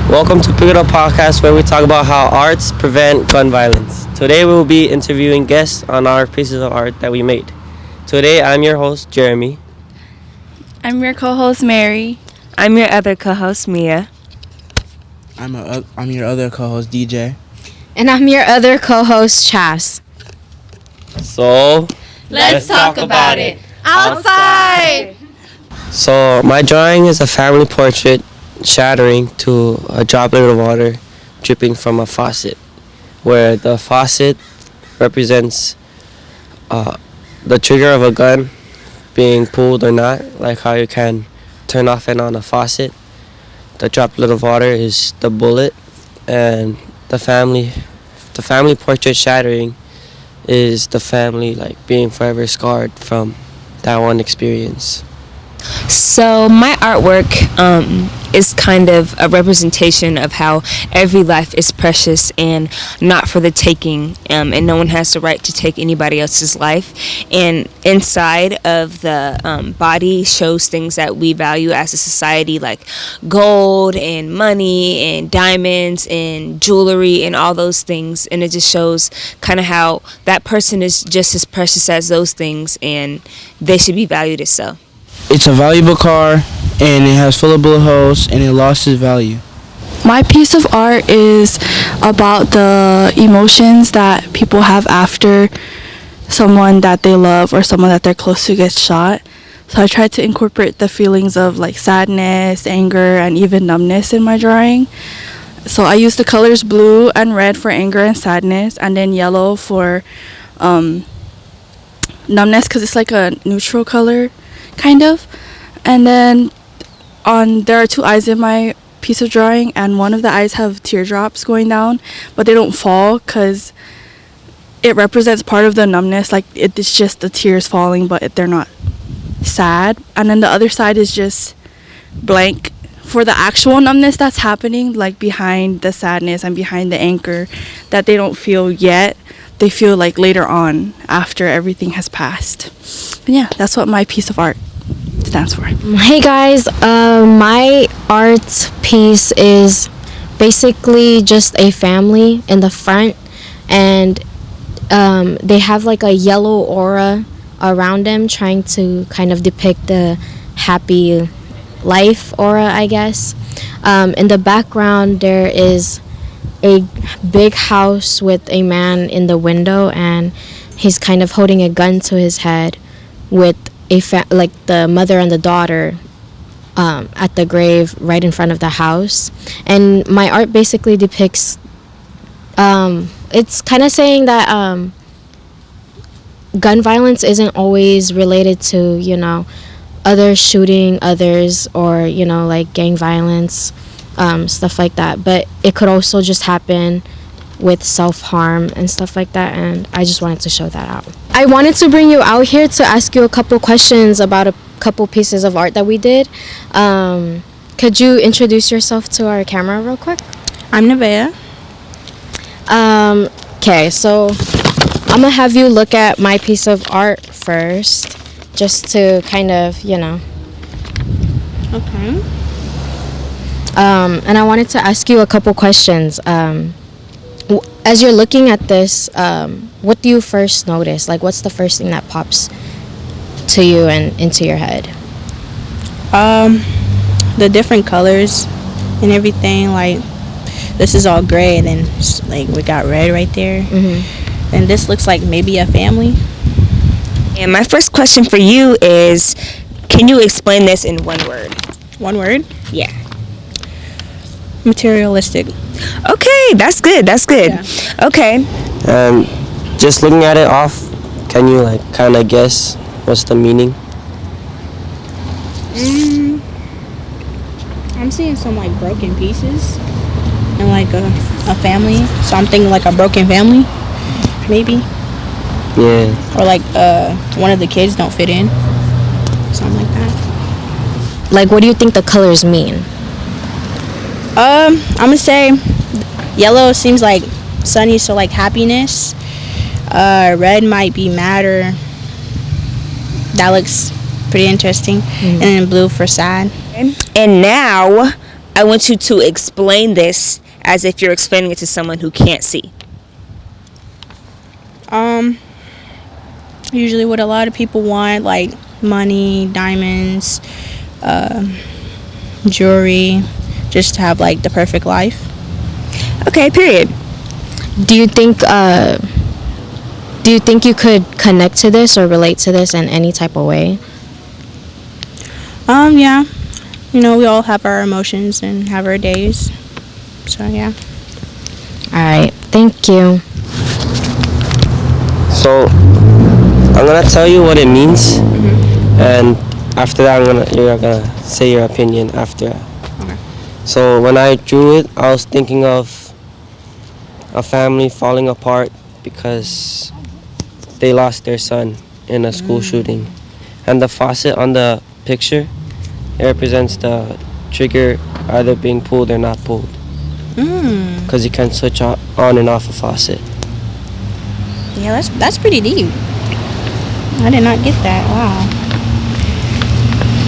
Welcome to Pick It Up Podcast, where we talk about how arts prevent gun violence. Today we will be interviewing guests on our pieces of art that we made. Today I'm your host, Jeremy. I'm your co-host, Mary. I'm your other co-host, Mia. I'm your other co-host, DJ. And I'm your other co-host, Chas. So, Let's talk about it. Outside! So my drawing is a family portrait shattering to a droplet of water dripping from a faucet, where the faucet represents the trigger of a gun being pulled or not, like how you can turn off and on a faucet. The droplet of water is the bullet, and the family portrait shattering is the family like being forever scarred from that one experience. So my artwork is kind of a representation of how every life is precious and not for the taking, and no one has the right to take anybody else's life. And inside of the body shows things that we value as a society, like gold and money and diamonds and jewelry and all those things. And it just shows kind of how that person is just as precious as those things, and they should be valued as so. It's a valuable car, and it has full of bullet holes, and it lost its value. My piece of art is about the emotions that people have after someone that they love or someone that they're close to gets shot. So I tried to incorporate the feelings of like sadness, anger, and even numbness in my drawing. So I used the colors blue and red for anger and sadness, and then yellow for numbness because it's like a neutral color, kind of. And then there are two eyes in my piece of drawing, and one of the eyes have teardrops going down, but they don't fall because it represents part of the numbness, like it's just the tears falling, but they're not sad. And then the other side is just blank for the actual numbness that's happening, like behind the sadness and behind the anger that they don't feel yet. They feel like later on after everything has passed. And yeah, that's what my piece of art stands for. Hey guys, my art piece is basically just a family in the front, and they have like a yellow aura around them, trying to kind of depict the happy life aura, I guess. In the background there is a big house with a man in the window, and he's kind of holding a gun to his head with like the mother and the daughter at the grave right in front of the house. And my art basically depicts it's kind of saying that gun violence isn't always related to, others shooting others, or like gang violence, stuff like that, but it could also just happen with self-harm and stuff like that, and I just wanted to show that out. I wanted to bring you out here to ask you a couple questions about a couple pieces of art that we did. Could you introduce yourself to our camera real quick? I'm Nevaeh. Okay, so I'm gonna have you look at my piece of art first, just to kind of, Okay. And I wanted to ask you a couple questions. As you're looking at this, what do you first notice? Like, what's the first thing that pops to you and into your head? The different colors and everything. Like, this is all gray, and then like we got red right there. Mm-hmm. And this looks like maybe a family. And my first question for you is, can you explain this in one word? One word? Yeah. Materialistic. Okay, that's good. Yeah. Okay. Just looking at it off, can you like kind of guess what's the meaning? I'm seeing some like broken pieces and like a family. So I'm thinking like a broken family, maybe. Yeah. Or like one of the kids don't fit in. Something like that. Like, what do you think the colors mean? I'm gonna say yellow seems like sunny, so like happiness. Red might be matter. That looks pretty interesting. And then blue for sad. And now I want you to explain this as if you're explaining it to someone who can't see. Usually what a lot of people want, like money, diamonds, jewelry, just to have like the perfect life. Okay, period. Do you think you could connect to this or relate to this in any type of way? Yeah. You know, we all have our emotions and have our days. So yeah. All right. Thank you. So I'm gonna tell you what it means, and after that, you're gonna say your opinion after. Okay. So when I drew it, I was thinking of a family falling apart because they lost their son in a school shooting, and the faucet on the picture, it represents the trigger either being pulled or not pulled, because you can switch on and off a faucet. Yeah, that's pretty deep. I did not get that. Wow.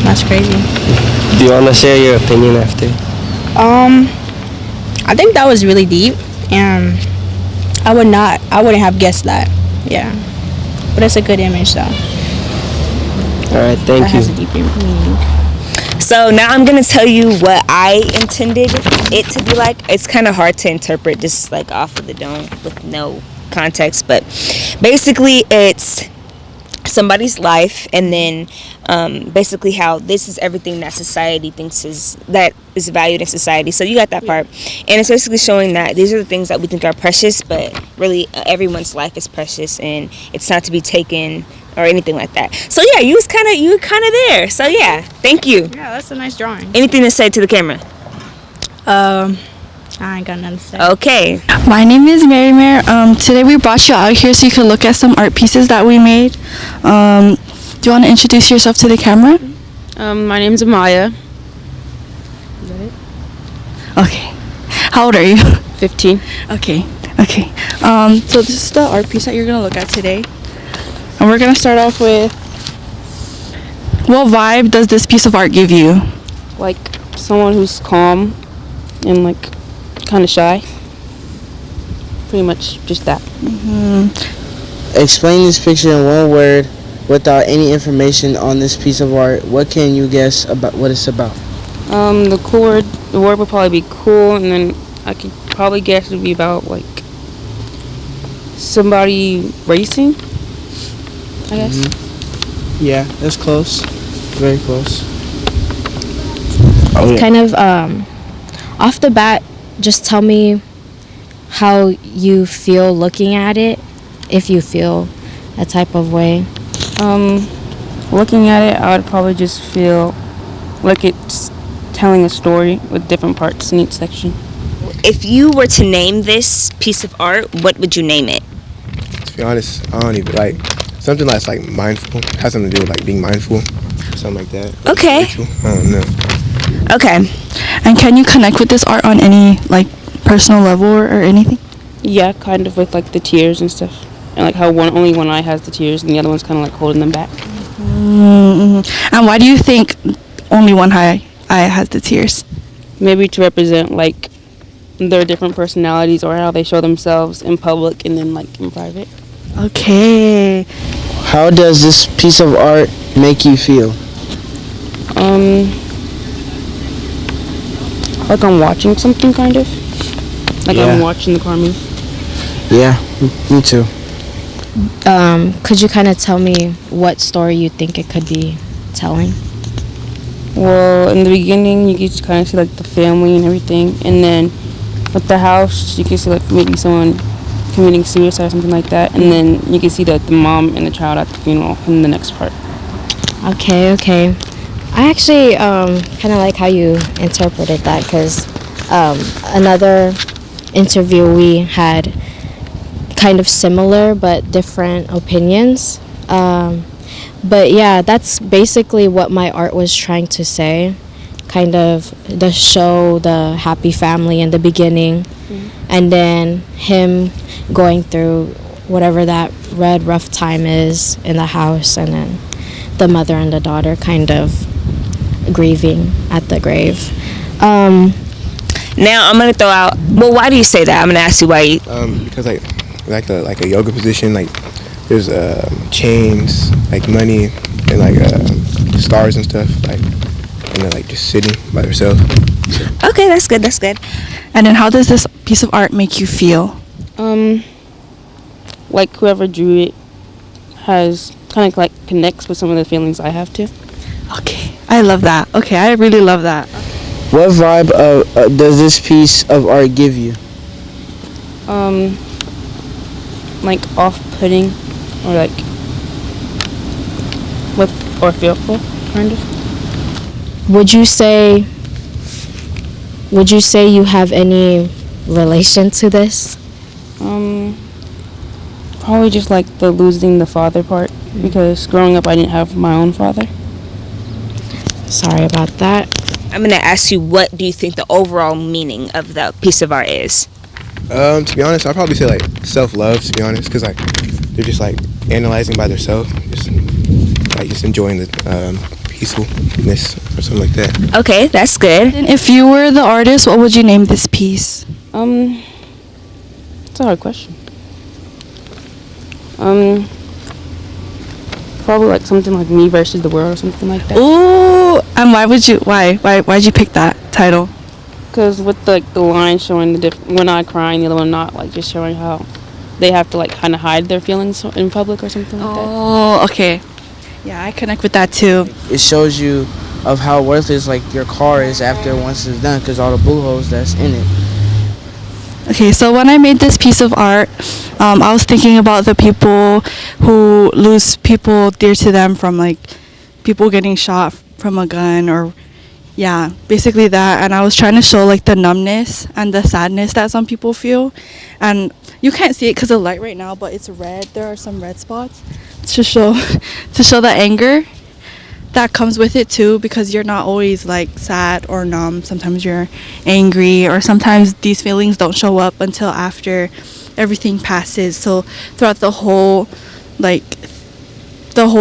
That's crazy. Do you want to share your opinion after? I think that was really deep, and I wouldn't have guessed that. Yeah. But it's a good image though. All right, thank That you. has a deep meaning. So now I'm gonna tell you what I intended it to be like. It's kind of hard to interpret just like off of the dome with no context, but basically it's somebody's life, and then basically how this is everything that society thinks is valued in society. So you got that part, and it's basically showing that these are the things that we think are precious, but really everyone's life is precious, and it's not to be taken or anything like that. So yeah, you were kind of there. So yeah, thank you. Yeah, that's a nice drawing. Anything to say to the camera? I ain't got nothing to say. Okay. My name is Mary Mare. Today we brought you out here so you could look at some art pieces that we made. Do you want to introduce yourself to the camera? My name's Amaya. Okay. How old are you? 15. Okay. So this is the art piece that you're going to look at today. And we're going to start off with, what vibe does this piece of art give you? Like someone who's calm and like kind of shy. Pretty much just that. Explain this picture in one word without any information on this piece of art. What can you guess about what it's about? The word would probably be cool, and then I could probably guess it would be about like somebody racing, I guess. Yeah, that's close. Very close. Kind of off the bat, just tell me how you feel looking at it, if you feel a type of way. Looking at it, I would probably just feel like it's telling a story with different parts in each section. If you were to name this piece of art, what would you name it? To be honest, I don't even like something that's like mindful. Has something to do with like being mindful, something like that. Okay. Spiritual. I don't know. Okay. And can you connect with this art on any like personal level or anything? Yeah, kind of with like the tears and stuff, and like how only one eye has the tears and the other one's kind of like holding them back. And why do you think only one eye has the tears? Maybe to represent like their different personalities or how they show themselves in public and then like in private. Okay. How does this piece of art make you feel? Like I'm watching something, kind of. Like Yeah. I'm watching the car move. Yeah, me too. Could you kind of tell me what story you think it could be telling? Well, in the beginning, you get to kind of see like the family and everything, and then with the house, you can see like maybe someone committing suicide or something like that, and then you can see the mom and the child at the funeral in the next part. Okay. I actually kind of like how you interpreted that, because another interview we had kind of similar but different opinions. But yeah, that's basically what my art was trying to say. Kind of the show the happy family in the beginning, and then him going through whatever that rough time is in the house, and then the mother and the daughter kind of grieving at the grave. Now I'm gonna throw out. Well, why do you say that? I'm gonna ask you why. Because like a yoga position, like there's chains, like money, and like stars and stuff, like, and then like just sitting by yourself. Okay, that's good. That's good. And then how does this piece of art make you feel? Like whoever drew it has kind of like connects with some of the feelings I have too. Okay, I love that. Okay, I really love that. What vibe does this piece of art give you? Like off-putting, or like or fearful, kind of. Would you say you have any relation to this? Probably just like the losing the father part, because growing up I didn't have my own father. Sorry about that. I'm gonna ask you, what do you think the overall meaning of the piece of art is? To be honest, I'd probably say like self-love. To be honest, because like they're just like analyzing by themselves, just enjoying the peacefulness or something like that. Okay, that's good. And if you were the artist, what would you name this piece? It's a hard question. Probably like something like Me versus the World or something like that. Ooh, and why'd you pick that title? Because with the line showing one eye crying, the other one not, like just showing how they have to like kind of hide their feelings in public or something like that. Oh, okay. Yeah, I connect with that too. It shows you of how worthless like your car is after once it's done, because all the boo holes that's in it. Okay, so when I made this piece of art, I was thinking about the people who lose people dear to them from like people getting shot from a gun, or yeah, basically that. And I was trying to show like the numbness and the sadness that some people feel. And you can't see it because of light right now, but it's red. There are some red spots to show the anger that comes with it too, because you're not always like sad or numb. Sometimes you're angry, or sometimes these feelings don't show up until after everything passes. So throughout the whole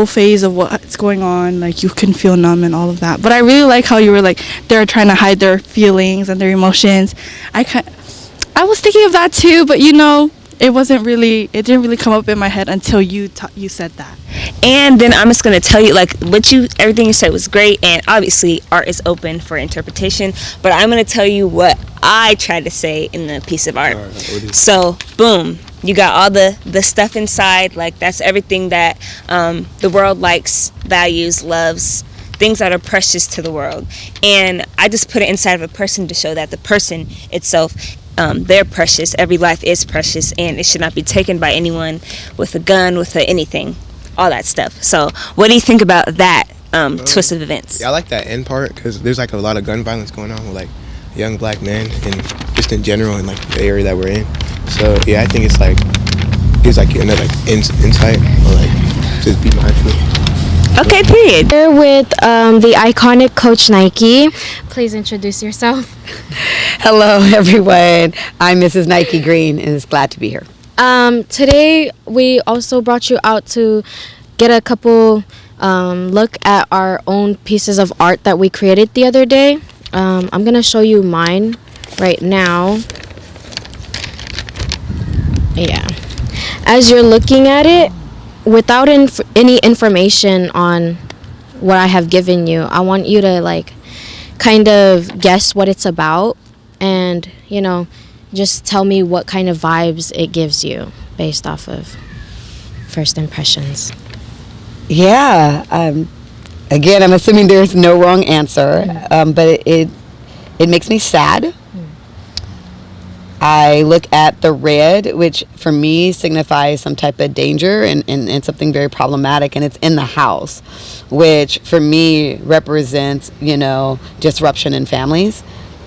phase of what's going on, like you can feel numb and all of that. But I really like how you were like they're trying to hide their feelings and their emotions. I was thinking of that too, but it didn't really come up in my head until you said that. And then I'm just gonna tell you, like, everything you said was great, and obviously art is open for interpretation, but I'm gonna tell you what I tried to say in the piece of art. So boom, you got all the stuff inside, like that's everything that the world likes, values, loves, things that are precious to the world. And I just put it inside of a person to show that the person itself, they're precious. Every life is precious, and it should not be taken by anyone with a gun, with anything, all that stuff. So what do you think about that twist of events? Yeah, I like that end part, because there's like a lot of gun violence going on with like young black men, and just in general in like the area that we're in. So yeah, I think it's like gives like another like insight, or like just be mindful. Okay, period. Here with the iconic Coach Nike. Please introduce yourself. Hello, everyone. I'm Mrs. Nike Green, and it's glad to be here. Today, we also brought you out to get a couple look at our own pieces of art that we created the other day. I'm going to show you mine right now. Yeah. As you're looking at it, without any information on what I have given you, I want you to like kind of guess what it's about, and just tell me what kind of vibes it gives you based off of first impressions. Yeah. Again, I'm assuming there's no wrong answer, but it makes me sad. I look at the red, which for me signifies some type of danger and something very problematic, and it's in the house, which for me represents, disruption in families.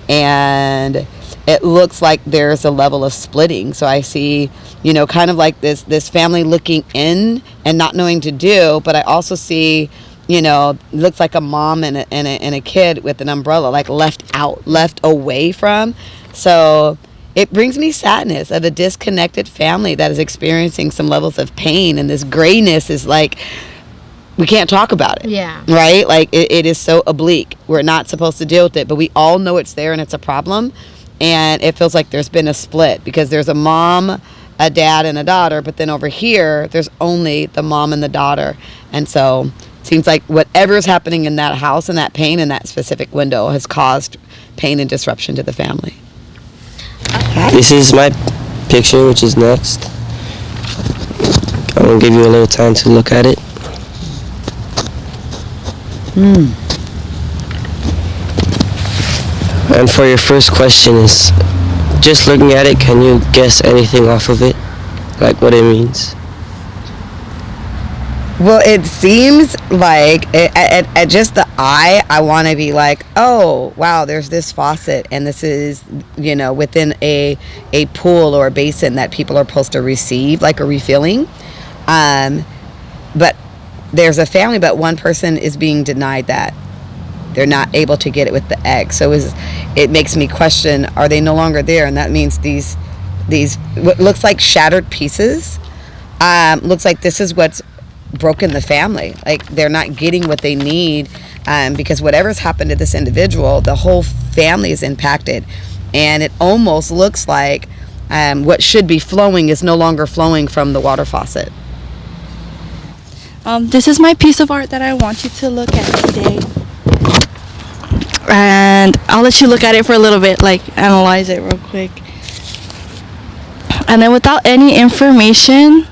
And it looks like there's a level of splitting. So I see, kind of like this family looking in and not knowing to do, but I also see, looks like a mom and a kid with an umbrella, like left away from. So it brings me sadness of a disconnected family that is experiencing some levels of pain, and this grayness is like we can't talk about it. Yeah. Right? Like it is so oblique. We're not supposed to deal with it, but we all know it's there and it's a problem. And it feels like there's been a split because there's a mom, a dad, and a daughter, but then over here there's only the mom and the daughter. And so it seems like whatever is happening in that house and that pain in that specific window has caused pain and disruption to the family. This is my picture, which is next. I'm gonna give you a little time to look at it. And for your first question is, just looking at it, can you guess anything off of it? Like what it means? Well, it seems like at just the eye, I want to be like, oh, wow, there's this faucet, and this is, within a pool or a basin that people are supposed to receive, like a refilling. But there's a family, but one person is being denied that. They're not able to get it with the egg. So it makes me question, are they no longer there? And that means these what looks like shattered pieces, looks like this is what's broken the family. Like they're not getting what they need, because whatever's happened to this individual, the whole family is impacted. And it almost looks like what should be flowing is no longer flowing from the water faucet. This is my piece of art that I want you to look at today. And I'll let you look at it for a little bit, like analyze it real quick. And then without any information,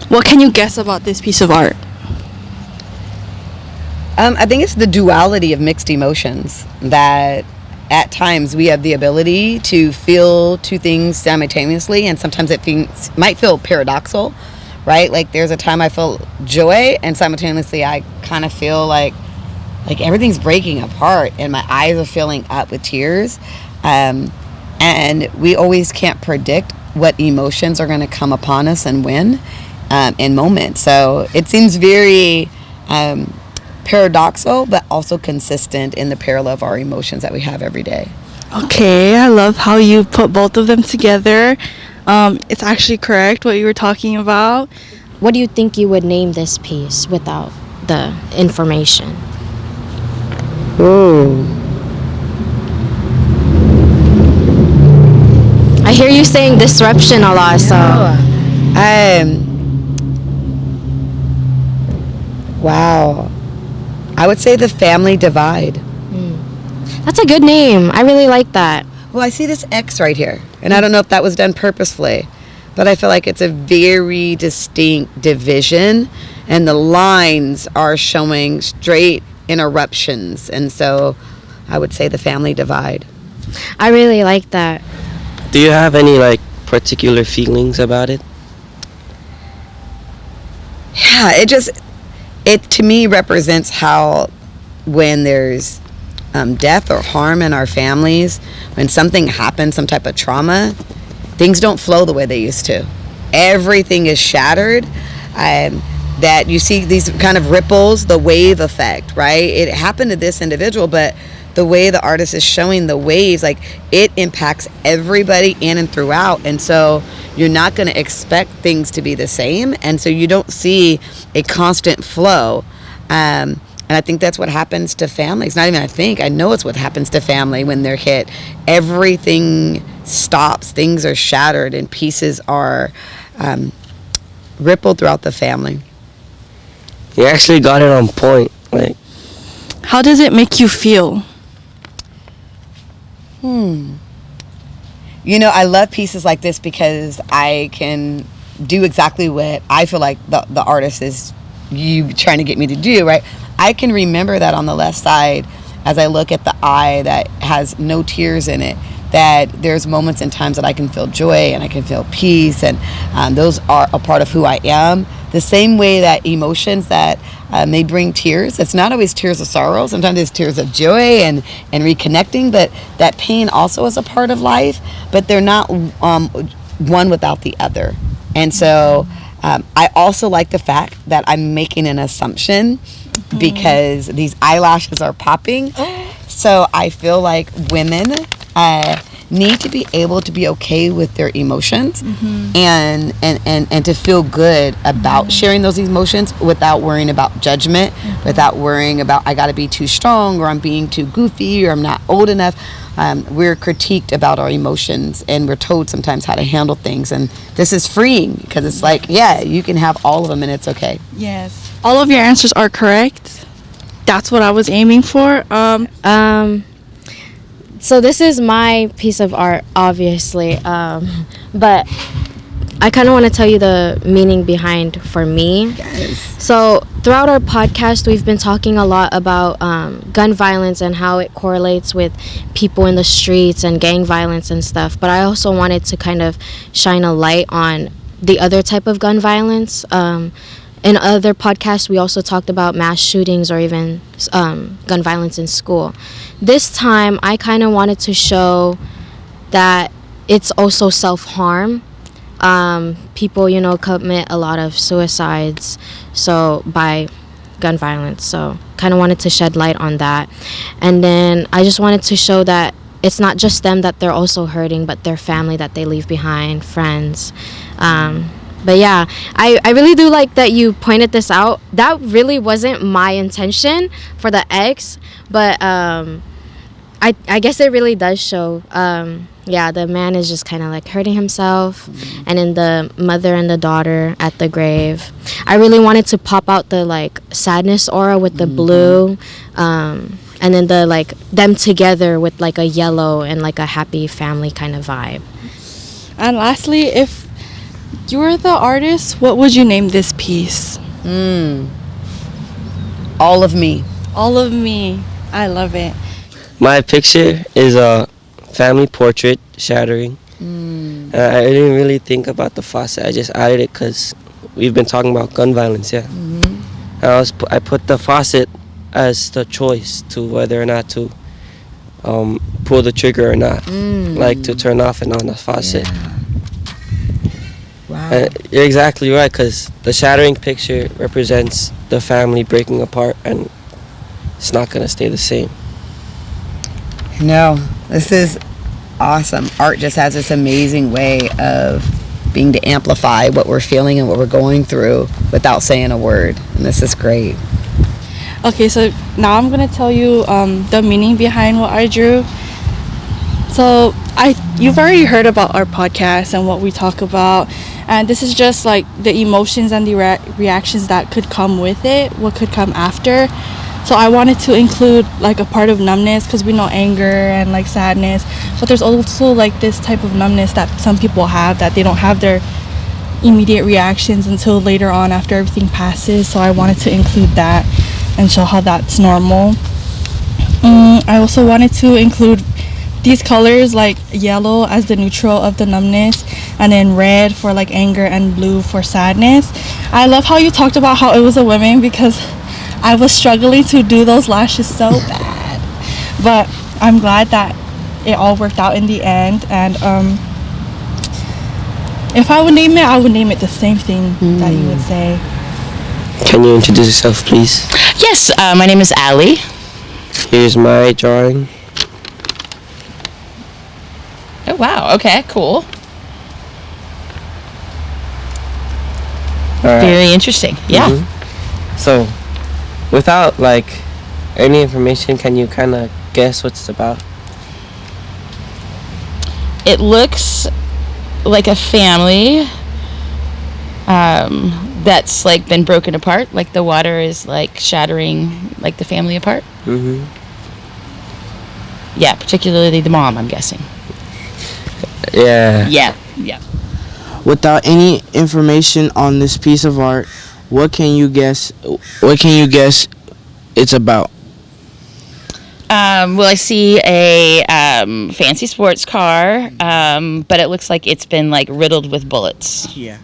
what can you guess about this piece of art? I think it's the duality of mixed emotions, that at times we have the ability to feel two things simultaneously, and sometimes it might feel paradoxical, right? Like there's a time I feel joy, and simultaneously I kind of feel like everything's breaking apart, and my eyes are filling up with tears. And we always can't predict what emotions are going to come upon us and when in moments. So it seems very paradoxical, but also consistent in the parallel of our emotions that we have every day. Okay, I love how you put both of them together. It's actually correct what you were talking about. What do you think you would name this piece without the information? Ooh. I hear you saying disruption a lot, so. Wow. I would say the family divide. That's a good name. I really like that. Well, I see this X right here, and I don't know if that was done purposefully, but I feel like it's a very distinct division, and the lines are showing straight interruptions, and so I would say the family divide. I really like that. Do you have any particular feelings about it? Yeah, it to me represents how when there's death or harm in our families, when something happens, some type of trauma, things don't flow the way they used to. Everything is shattered. That you see these kind of ripples, the wave effect, right? It happened to this individual, but the way the artist is showing the waves, like it impacts everybody in and throughout. And so you're not going to expect things to be the same. And so you don't see a constant flow. And I think that's what happens to families. Not even I know it's what happens to family when they're hit. Everything stops. Things are shattered and pieces are rippled throughout the family. You actually got it on point. How does it make you feel? I love pieces like this because I can do exactly what I feel like the artist is trying to get me to do, right? I can remember that on the left side as I look at the eye that has no tears in it, that there's moments and times that I can feel joy and I can feel peace, and those are a part of who I am. The same way that emotions that may bring tears, it's not always tears of sorrow, sometimes it's tears of joy and reconnecting, but that pain also is a part of life, but they're not one without the other. And so I also like the fact that I'm making an assumption because these eyelashes are popping. So I feel like women need to be able to be okay with their emotions and to feel good about sharing those emotions without worrying about judgment, without worrying about I got to be too strong or I'm being too goofy or I'm not old enough. We're critiqued about our emotions and we're told sometimes how to handle things, and this is freeing because it's like, yeah, you can have all of them and it's okay. Yes. All of your answers are correct. That's what I was aiming for. So this is my piece of art, obviously, but I kind of want to tell you the meaning behind for me. Yes. So throughout our podcast, we've been talking a lot about gun violence and how it correlates with people in the streets and gang violence and stuff. But I also wanted to kind of shine a light on the other type of gun violence. In other podcasts, we also talked about mass shootings or even gun violence in school. This time, I kind of wanted to show that it's also self-harm. People, commit a lot of suicides by gun violence. So kind of wanted to shed light on that. And then I just wanted to show that it's not just them that they're also hurting, but their family that they leave behind, friends. But yeah, I really do like that you pointed this out. That really wasn't my intention for the X, but I guess it really does show. The man is just kind of like hurting himself, and then the mother and the daughter at the grave. I really wanted to pop out the like sadness aura with the blue, and then the like them together with like a yellow and like a happy family kind of vibe. And lastly, if you were the artist, what would you name this piece? All of me. All of me. I love it. My picture is a family portrait shattering. I didn't really think about the faucet. I just added it because we've been talking about gun violence, yeah. I put the faucet as the choice to whether or not to pull the trigger or not, like to turn off and on the faucet. Yeah. Wow. You're exactly right, because the shattering picture represents the family breaking apart, and it's not going to stay the same. No, this is awesome. Art just has this amazing way of being to amplify what we're feeling and what we're going through without saying a word, and this is great. Okay, so now I'm going to tell you the meaning behind what I drew. So you've already heard about our podcast and what we talk about, and this is just like the emotions and the reactions that could come with it, what could come after. So I wanted to include like a part of numbness, because we know anger and like sadness, but there's also like this type of numbness that some people have, that they don't have their immediate reactions until later on after everything passes. So I wanted to include that and show how that's normal. I also wanted to include these colors, like yellow as the neutral of the numbness, and then red for like anger and blue for sadness. I love how you talked about how it was a woman, because I was struggling to do those lashes so bad, but I'm glad that it all worked out in the end. And if I would name it, I would name it the same thing that you would say. Can you introduce yourself, please? Yes, my name is Allie. Here's my drawing. Oh, wow. Okay, cool. All right. Very interesting. Yeah. So, without like any information, can you kind of guess what it's about? It looks like a family that's like been broken apart. Like the water is like shattering like the family apart. Yeah, particularly the mom, I'm guessing. Yeah. Yeah. Without any information on this piece of art, what can you guess it's about? Well, I see a fancy sports car, but it looks like it's been like riddled with bullets. Yeah.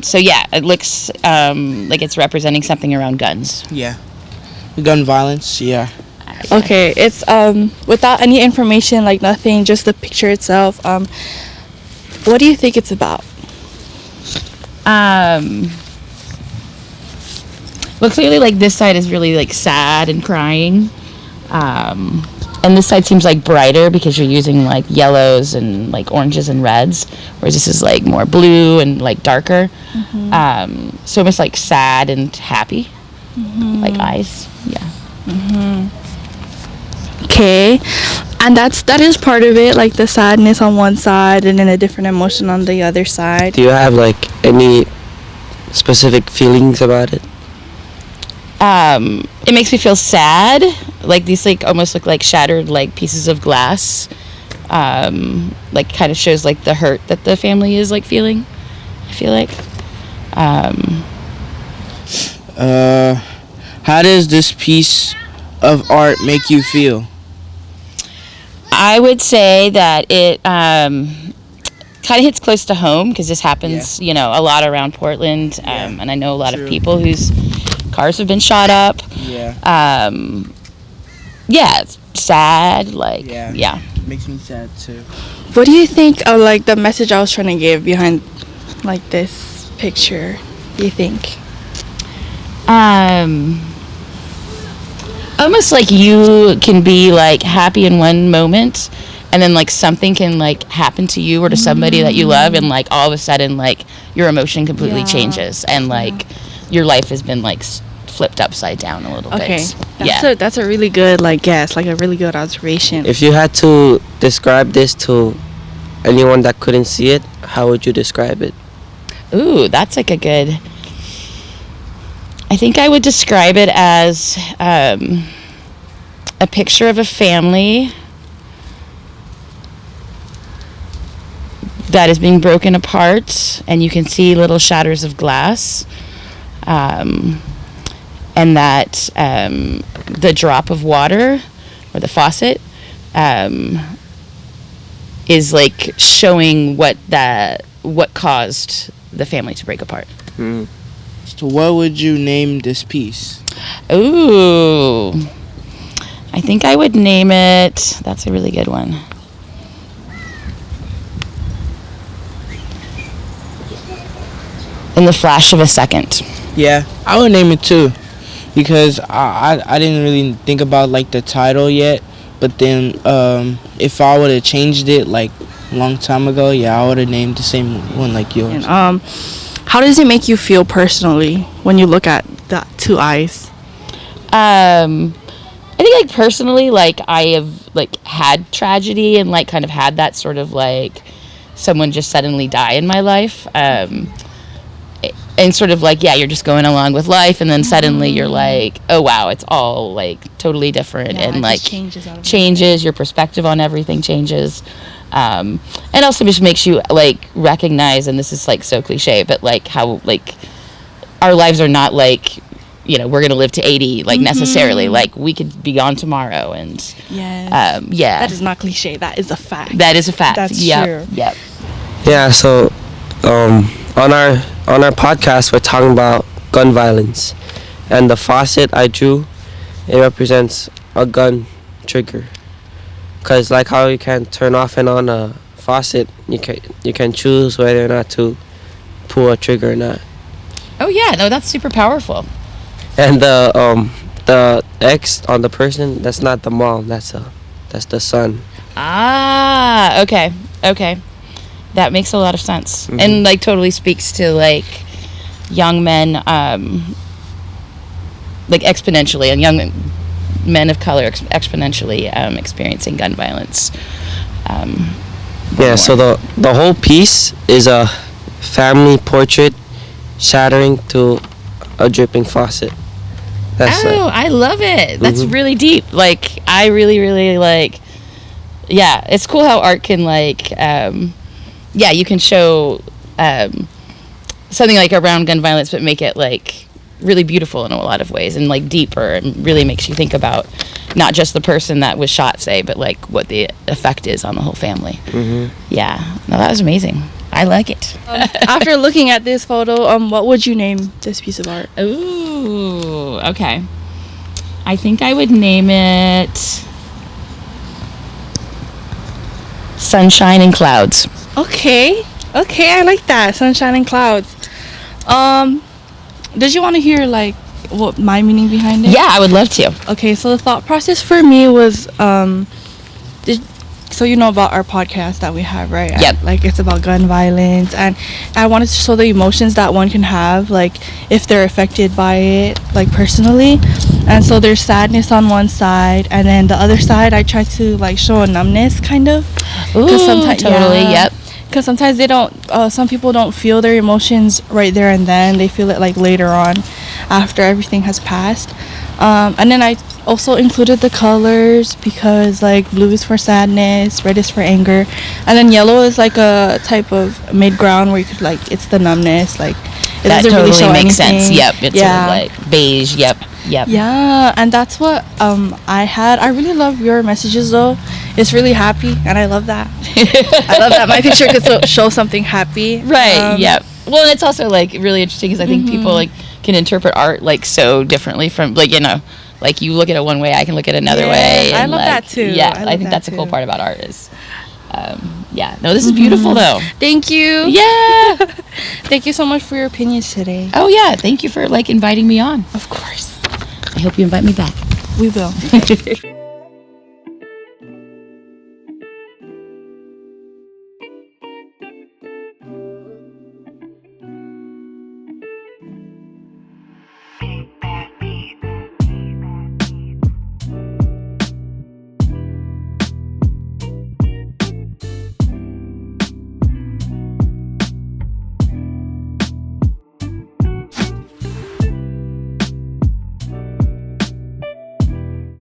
So yeah, it looks like it's representing something around guns. Yeah. Gun violence, yeah. Okay, it's without any information, like nothing, just the picture itself. What do you think it's about? Well, clearly, like this side is really like sad and crying, and this side seems like brighter because you're using like yellows and like oranges and reds, whereas this is like more blue and like darker. So almost like sad and happy, like eyes. Yeah. Okay, and that is part of it, like the sadness on one side and then a different emotion on the other side. Do you have like any specific feelings about it? It makes me feel sad. Like these like almost look like shattered like pieces of glass. Like kind of shows like the hurt that the family is like feeling, I feel like. How does this piece of art make you feel? I would say that it kind of hits close to home because this happens, you know, a lot around Portland, and I know a lot of people whose cars have been shot up. It's sad. Like, Makes me sad too. What do you think of like the message I was trying to give behind like this picture? Do you think? Almost like you can be like happy in one moment, and then like something can like happen to you or to somebody that you love, and like all of a sudden like your emotion completely changes, and like your life has been like flipped upside down a little bit. That's a really good like guess, like a really good observation. If you had to describe this to anyone that couldn't see it, how would you describe it? Ooh, that's like a good... I think I would describe it as a picture of a family that is being broken apart, and you can see little shatters of glass, and that the drop of water or the faucet is like showing what caused the family to break apart. So what would you name this piece? Ooh, I think I would name it, that's a really good one. In the Flash of a Second. Yeah, I would name it too, because I didn't really think about like the title yet, but then if I would have changed it like a long time ago, I would have named the same one like yours. And, how does it make you feel personally when you look at the two eyes? I think like personally, like I have like had tragedy and like kind of had that sort of like someone just suddenly die in my life. And sort of like, you're just going along with life, and then suddenly you're like, oh wow, it's all like totally different, and like changes your perspective on everything changes. And also just makes you like recognize, and this is like so cliche, but like how like our lives are not like, you know, we're gonna live to 80 like necessarily, like we could be gone tomorrow, and that is not cliche, that is a fact. That's true. Yeah, so on our podcast we're talking about gun violence, and the faucet I drew, it represents a gun trigger. Because like how you can turn off and on a faucet, you can choose whether or not to pull a trigger or not. Oh yeah, no, that's super powerful. And the X on the person, that's not the mom, that's the son. Ah, okay. That makes a lot of sense, and like totally speaks to like young men, like exponentially, and young men of color exponentially experiencing gun violence. So the whole piece is a family portrait shattering to a dripping faucet. I love it. That's really deep. Like I really, really like. Yeah, it's cool how art can like. You can show something like around gun violence, but make it like really beautiful in a lot of ways, and like deeper, and really makes you think about not just the person that was shot, say, but like what the effect is on the whole family. Yeah, no, that was amazing. I like it. After looking at this photo, what would you name this piece of art? Ooh, okay. I think I would name it Sunshine and Clouds. Okay, I like that. Sunshine and Clouds. Did you want to hear like what my meaning behind it? Yeah, I would love to. Okay, so the thought process for me was, so you know about our podcast that we have, right? Yep. And, like, it's about gun violence, and I wanted to show the emotions that one can have, like, if they're affected by it, like, personally. And so there's sadness on one side, and then the other side, I try to, like, show a numbness, kind of. Ooh, totally, yep. Because sometimes they don't, some people don't feel their emotions right there and then. They feel it, like, later on, after everything has passed. And then I also included the colors because, like, blue is for sadness, red is for anger, and then yellow is like a type of mid-ground where you could, like, it's the numbness, like, it That doesn't totally really show makes anything. sense. Yep, it's sort of like beige. Yep. Yeah, and that's what I had. I really love your messages, though. It's really happy, and I love that. I love that my picture could show something happy. Right. Yep. Well, and it's also, like, really interesting because I think people, like, can interpret art, like, so differently from, like, you know, like, you look at it one way, I can look at it another way. I And, love like, that too. Yeah, I think that's a cool part about art is, yeah. No, this is beautiful though. Thank you. Yeah. Thank you so much for your opinions today. Oh yeah, thank you for, like, inviting me on. Of course. I hope you invite me back. We will.